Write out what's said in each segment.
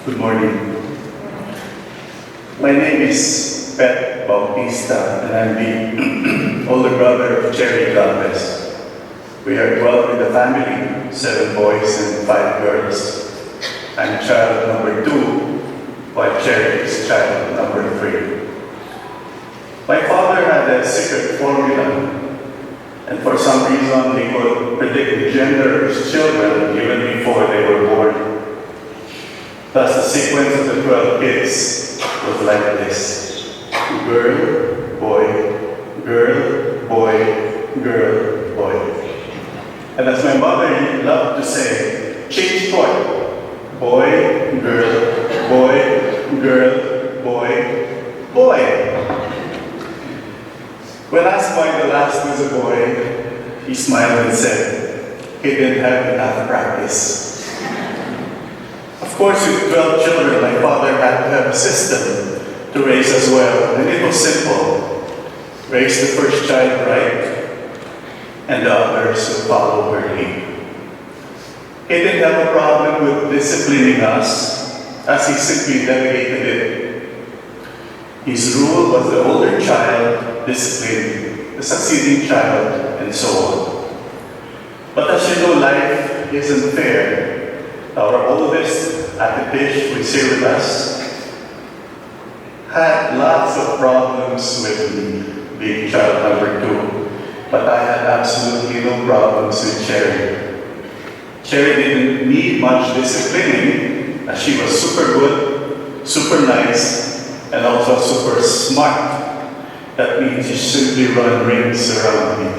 Good morning. My name is Pet Bautista, and I'm the older brother of Cherie Galvez. We are 12 in the family, 7 boys and 5 girls. I'm child number 2, while Cherie is child number 3. My father had a secret formula, and for some reason he could predict the gender of his children even before they were born. Thus, the sequence of the 12 kids was like this: girl, boy, girl, boy, girl, boy. And as my mother loved to say, change toy. Boy, girl, boy, girl, boy, boy. When asked why the last was a boy, he smiled and said, he didn't have enough practice. Of course, with 12 children, my father had to have a system to raise as well, and it was simple. Raise the first child right, and the others would follow her lead. He didn't have a problem with disciplining us, as he simply delegated it. His rule was the older child disciplined the succeeding child, and so on. But as you know, life isn't fair. Our oldest at the dish we serve with us had lots of problems with me being child number 2, but I had absolutely no problems with Cherie. Cherie didn't need much disciplining, as she was super good, super nice, and also super smart. That means she simply run rings around me.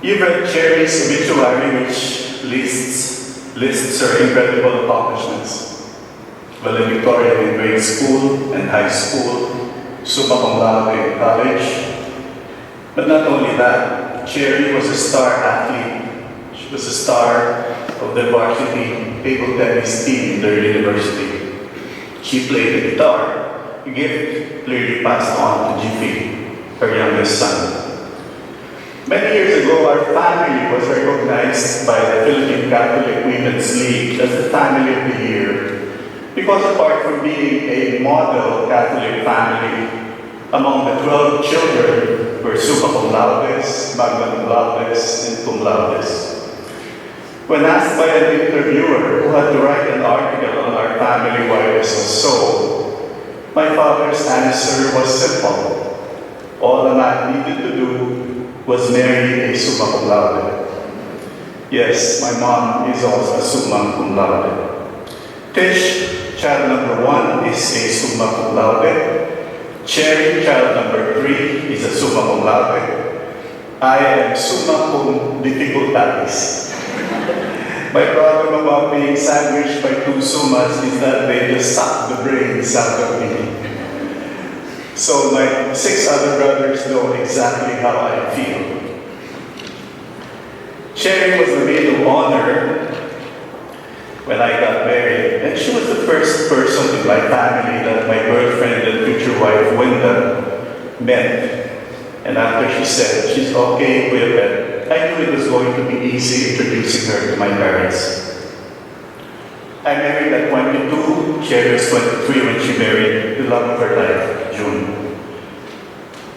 You've read Cherie's obituary, which lists her incredible accomplishments. Valedictorian in grade school and high school, summa cum laude in college. But not only that, Cherie was a star athlete. She was a star of the varsity table tennis team in their university. She played the guitar, a gift clearly passed on to Jiffy, her youngest son. Many years ago, our family was recognized by the Philippine Catholic Women's League as the Family of the Year, because apart from being a model Catholic family, among the 12 children were summa cum laudes, magna cum laudes, and cum laudes. When asked by an interviewer who had to write an article on our family why this was so, my father's answer was simple. All a man needed to do was marry a summa cum laude. Yes, my mom is also a summa cum laude. Tish, child number 1, is a summa cum laude. Cherie, child number 3, is a summa cum laude. I am summa cum difficultatis. My problem about being sandwiched by 2 summas is that they just suck the brains out of me. So my 6 other brothers know exactly how I feel. Cherie was the maid of honor when I got married, and she was the first person in my family that my girlfriend and future wife, Wenda, met. And after she said she's okay with it, I knew it was going to be easy introducing her to my parents. I married at 22, Cherie was 23 when she married the love of her life, June.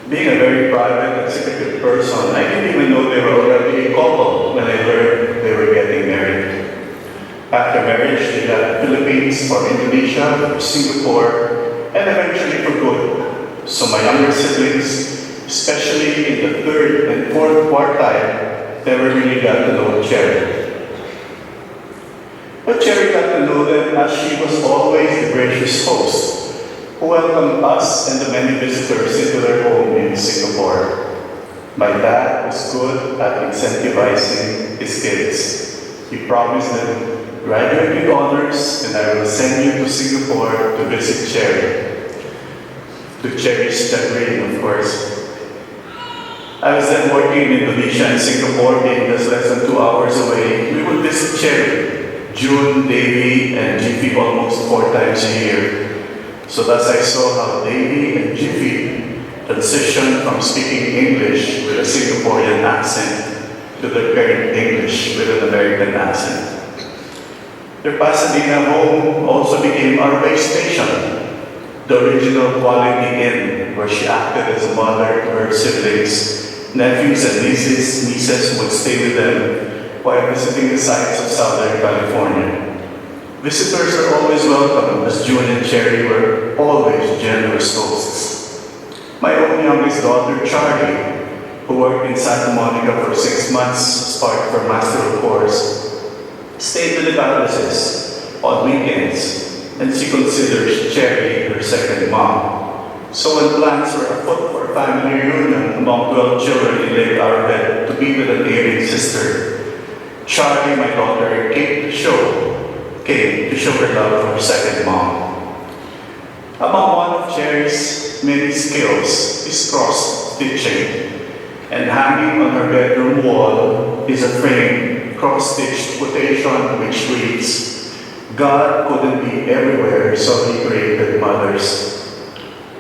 Being a very private and secretive person, I didn't even know they were already a couple when I learned they were getting married. After marriage, they left the Philippines for Indonesia, for Singapore, and eventually for good. So my younger siblings, especially in the 3rd and 4th quartile, never really got to know Cherie. But Cherie got to know them as she was always the gracious host who welcomed us and the many visitors into their home in Singapore. My dad was good at incentivizing his kids. He promised them, graduate with honors and I will send you to Singapore to visit Cherie. To Cherie's chagrin, of course. I was then working in Indonesia and Singapore, being just less than 2 hours away. We would visit Cherie, June, Davy, and Jiffy almost 4 times a year. So thus I saw how Davy and Jiffy transitioned from speaking English with a Singaporean accent to their parent English with an American accent. Their Pasadena home also became our base station, the original Quality Inn, where she acted as a mother to her siblings, nephews and nieces would stay with them while visiting the sites of Southern California. Visitors are always welcome, as June and Cherie were always generous hosts. My own youngest daughter, Charlie, who worked in Santa Monica for 6 months as part of her master's course, stayed with the Galvezes on weekends, and she considers Cherie her second mom. So when plans were afoot for a family reunion among 12 children in Lake Arrowhead to be with an ailing sister, Charlie, my daughter, came to show her love for her second mom. Among one of Cherie's many skills is cross-stitching, and hanging on her bedroom wall is a frame cross-stitched quotation which reads, "God couldn't be everywhere, so He created mothers."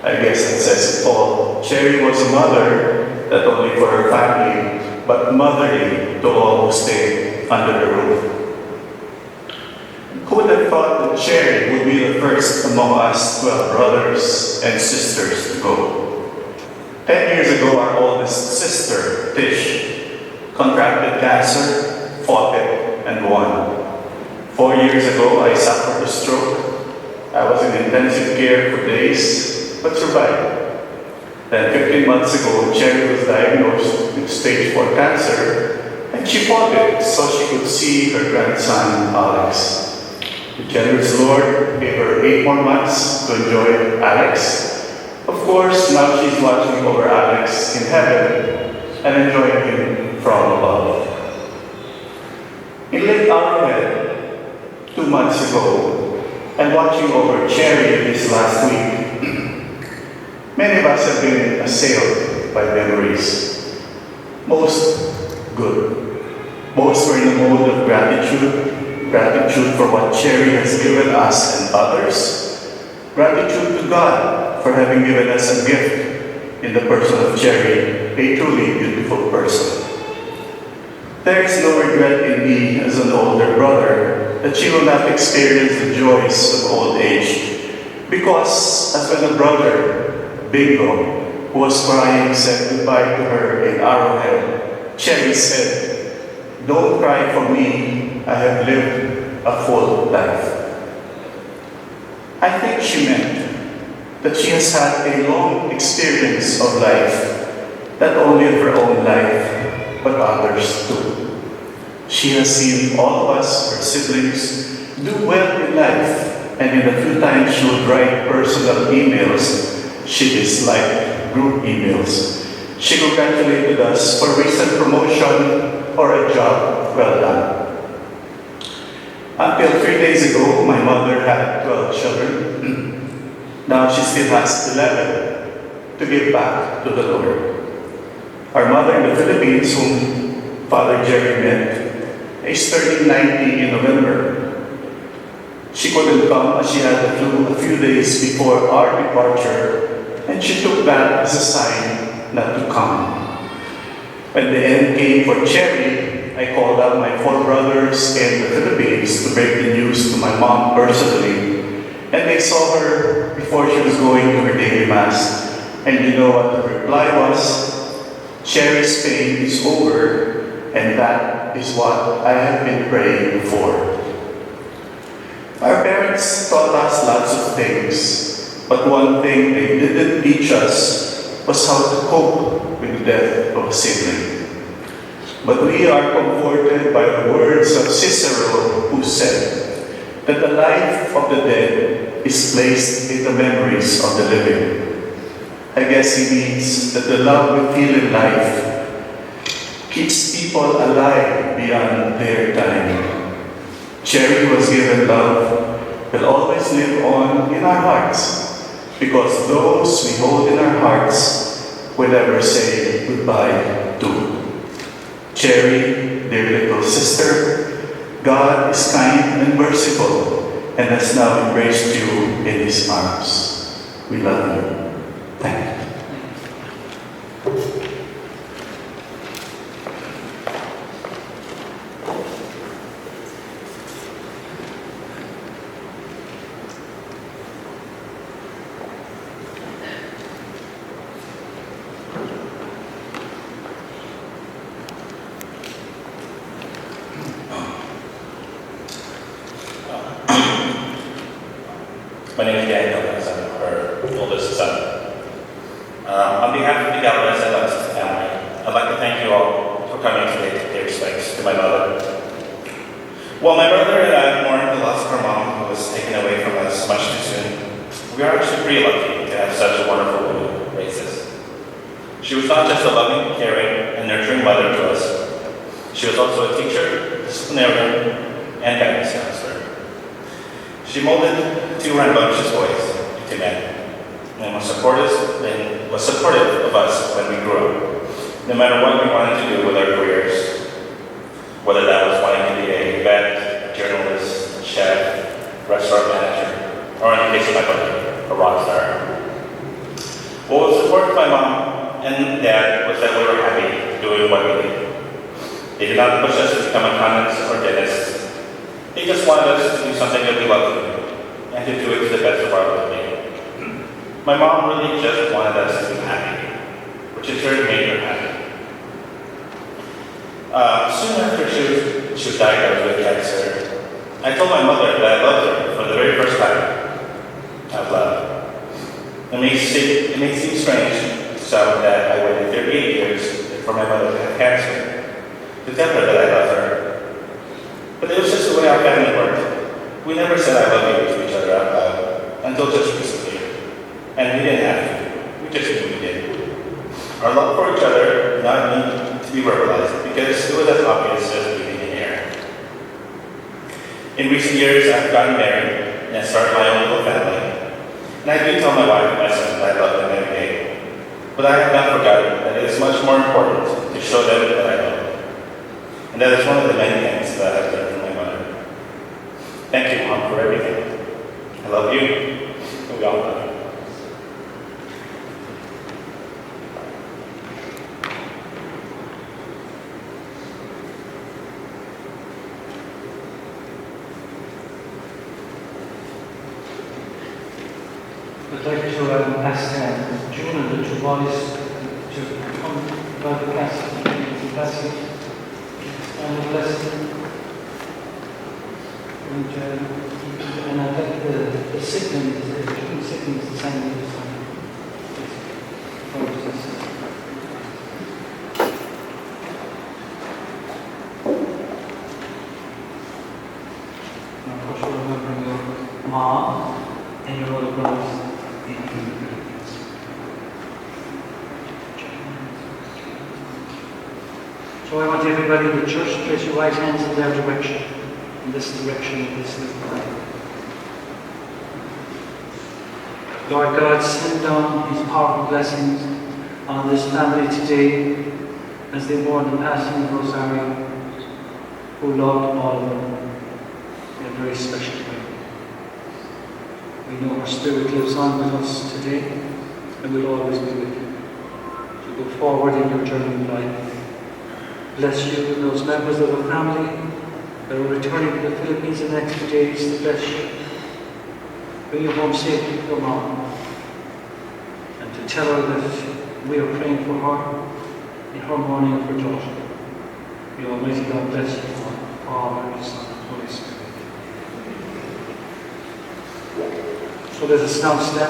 I guess that says it all. Cherie was a mother, not only for her family, but motherly to all who stayed under the roof. Who would have thought that Cherie would be the first among us 12 brothers and sisters to go? 10 years ago, our oldest sister, Tish, contracted cancer, fought it, and won. 4 years ago, I suffered a stroke. I was in intensive care for days, but survived. Then 15 months ago, Cherie was diagnosed with stage 4 cancer, and she fought it so she could see her grandson, Alex. The generous Lord gave her 8 more months to enjoy Alex. Of course, now she's watching over Alex in heaven and enjoying him from above. In Lake Arrowhead, 2 months ago, and watching over Cherie this last week, many of us have been assailed by memories. Most good. Most were in the mode of gratitude for what Cherie has given us and others, gratitude to God for having given us a gift in the person of Cherie, a truly beautiful person. There is no regret in me as an older brother that she will not experience the joys of old age, because as when a brother, Bingo, who was crying, said goodbye to her in Arrowhead, Cherie said, "Don't cry for me, I have lived a full life." I think she meant that she has had a long experience of life, not only of her own life, but others too. She has seen all of us, her siblings, do well in life, and in the few times she would write personal emails, she disliked group emails. She congratulated us for recent promotion or a job well done. Until 3 days ago, my mother had 12 children. Now she still has 11 to give back to the Lord. Our mother in the Philippines, whom Father Jerry met, is turning 90 in November. She couldn't come as she had the flu a few days before our departure, and she took that as a sign not to come. When the end came for Cherie, I called up my 4 brothers in the Philippines to break the news to my mom personally, and they saw her before she was going to her daily mass. And you know what the reply was? Cherie's pain is over, and that is what I have been praying for. Our parents taught us lots of things, but one thing they didn't teach us was how to cope with the death of a sibling. But we are comforted by the words of Cicero, who said that the life of the dead is placed in the memories of the living. I guess he means that the love we feel in life keeps people alive beyond their time. Cherie was given love will always live on in our hearts, because those we hold in our hearts will never say goodbye to. Cherie, dear little sister, God is kind and merciful and has now embraced you in His arms. We love you. Thank you. My name is Daniel, and I'm her oldest son. On behalf of the Galvez and Bautista family, I'd like to thank you all for coming today to pay respects to my mother. While my brother and I mourn the loss of our mom, who was taken away from us much too soon, we are actually pretty lucky to have such a wonderful woman who raised us. She was not just a loving, caring, and nurturing mother to us. She was also a teacher, disciplinarian, and guidance counselor. She molded two rambunctious boys into men, and was supportive of us when we grew up, no matter what we wanted to do with our careers, whether that was wanting to be a vet, a journalist, a chef, restaurant manager, or in the case of my brother, a rock star. What was important to my mom and dad was that we were happy doing what we did. They did not push us to become accountants or dentists. They just wanted us to do something that we loved to do, and to do it to the best of our ability. My mom really just wanted us to be happy, which in turn made her happy. Soon after she was diagnosed with cancer, I told my mother that I loved her for the very first time out loud. It may seem strange to some that I waited 38 years for my mother to have cancer, to tell her that I love her. But it was just the way our family worked. We never said I love you to each other out loud until just recently. And we didn't have to. We just knew we did. Our love for each other did not need to be verbalized because it was as obvious as breathing in air. In recent years, I've gotten married and started my own little family. And I do tell my wife and my son that I love them every day. But I have not forgotten that it is much more important to show them that I love them. And that is one of the many things that I've learned from my mother. Thank you, Mom, for everything. I love you, and we all love you. I'd like to ask June and the two boys to come about the casket and the blessing. And I'd like the siblings, the June siblings, to sign this time. And of course, you'll remember your mom and your older brothers. So I want everybody in the church to place your right hands in their direction, in this direction of this little flag. Lord God, send down His powerful blessings on this family today as they mourn the passing of Rosario, who loved all of them in a very special way. We know her spirit lives on with us today and will always be with you. So go forward in your journey of life. Bless you and those members of the family that are returning to the Philippines in the next few days to bless you. Bring you home safely to your mom. And to tell her that we are praying for her in her mourning of her daughter. May Almighty God bless you, Father, Son, and Holy Spirit. So let us now stand.